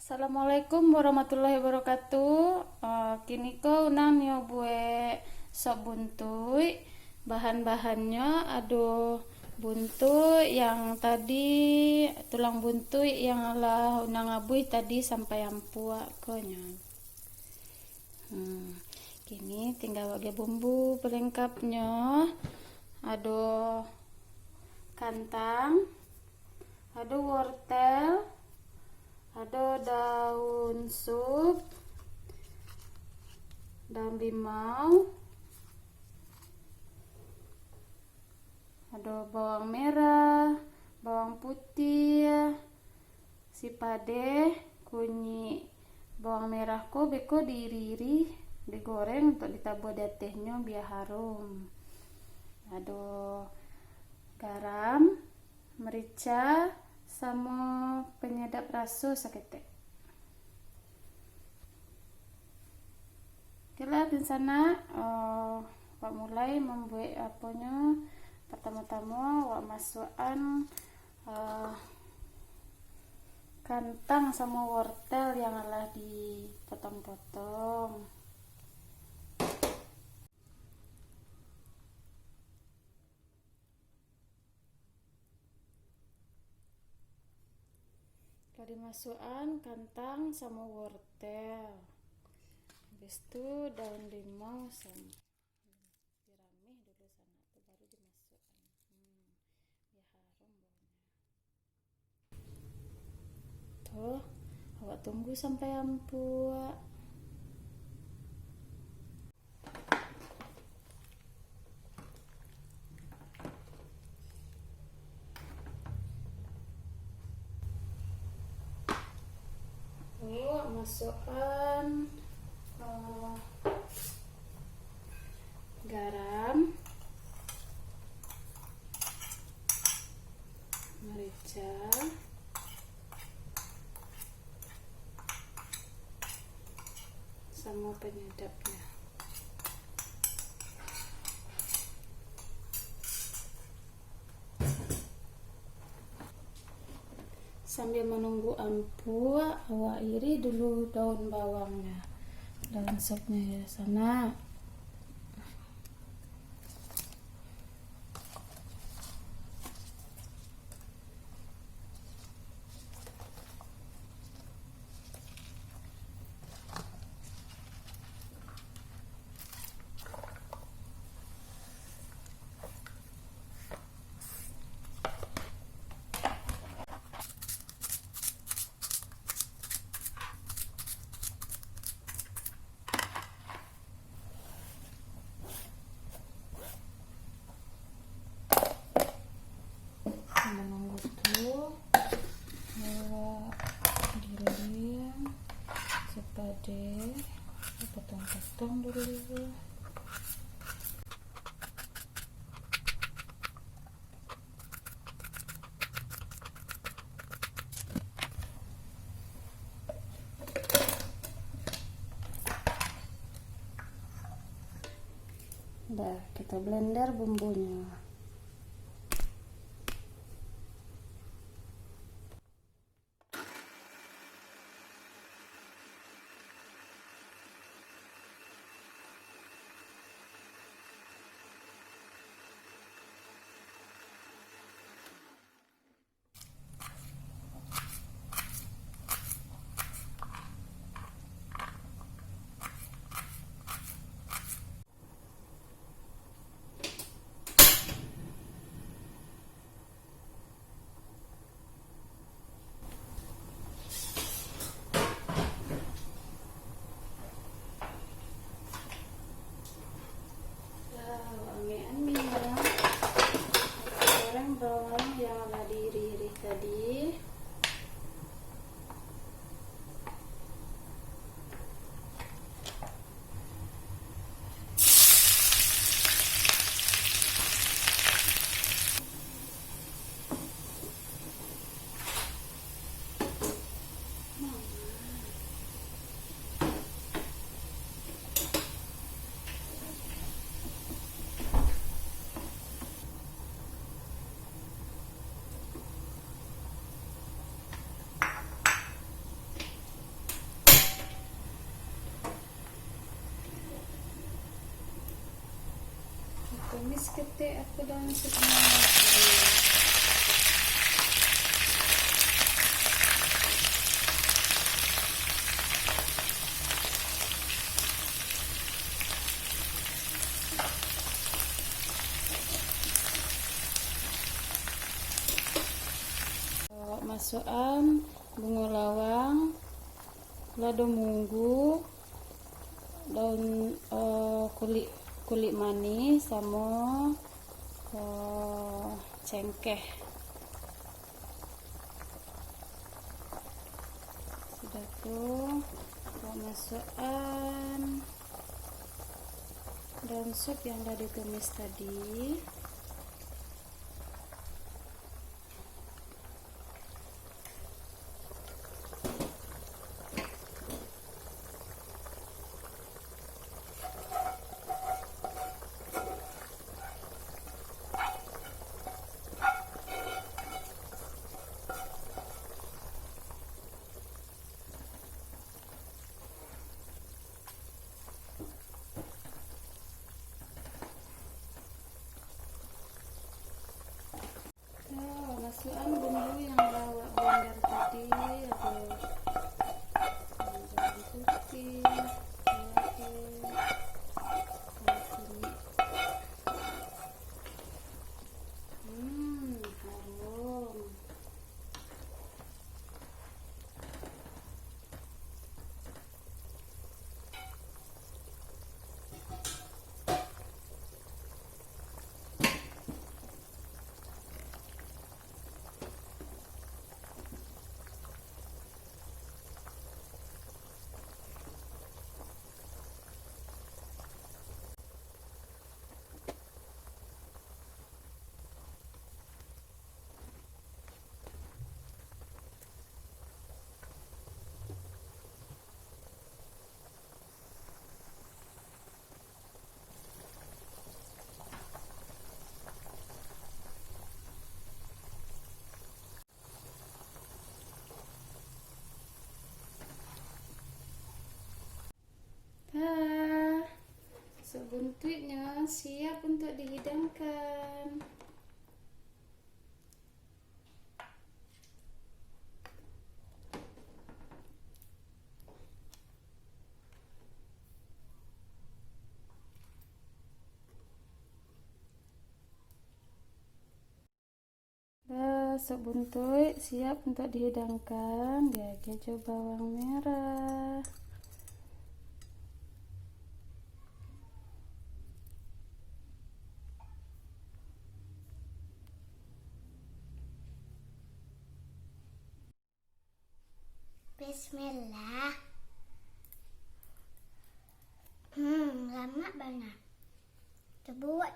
Assalamualaikum warahmatullahi wabarakatuh. Kini ko unang nyobué sop buntuy. Bahan-bahannya ada buntuy yang tadi, tulang buntuy yang lah unang abuy tadi sampai ampua konya. Kini tinggal bagi bumbu pelengkapnya. Ada kentang, ada wortel, ada daun sup, daun limau, ada bawang merah, bawang putih, sipade, kunyit. Bawang merah ko beko diiri-iri, digoreng untuk ditabur datehnya biar harum. Ada garam, merica, sama penyedap rasa saketek. Okelah di sana wak mulai membuat apanya. Pertama-tama wak masukkan kentang sama wortel yang telah dipotong-potong. Dimasukkan kentang sama wortel, habis itu daun limau sama diramih dulu sana tuh baru dimasukkan biar harum baunya. Tuh awak tunggu sampai ampua. Masukkan garam, merica, sama penyedapnya. Sambil menunggu ampua, awak iri dulu daun bawangnya, daun sopnya ya sana. Menunggu dulu giling sepade potong-potong dulu. Udah kita blender bumbunya. ketik aku daun supnya lagi. Masukkan bunga lawang, lado munggu, daun kulit manis sama cengkeh. Sudah tuh, masukkan daun sup yang udah ditumis tadi. Masukkan bumbu yang bawa blender tadi, ada bawang putih, jahe, kunyit. Harum. Buntutnya siap untuk dihidangkan. Sop buntut siap untuk dihidangkan. Ya, keju bawang merah. Bismillah. Lama banget. Coba.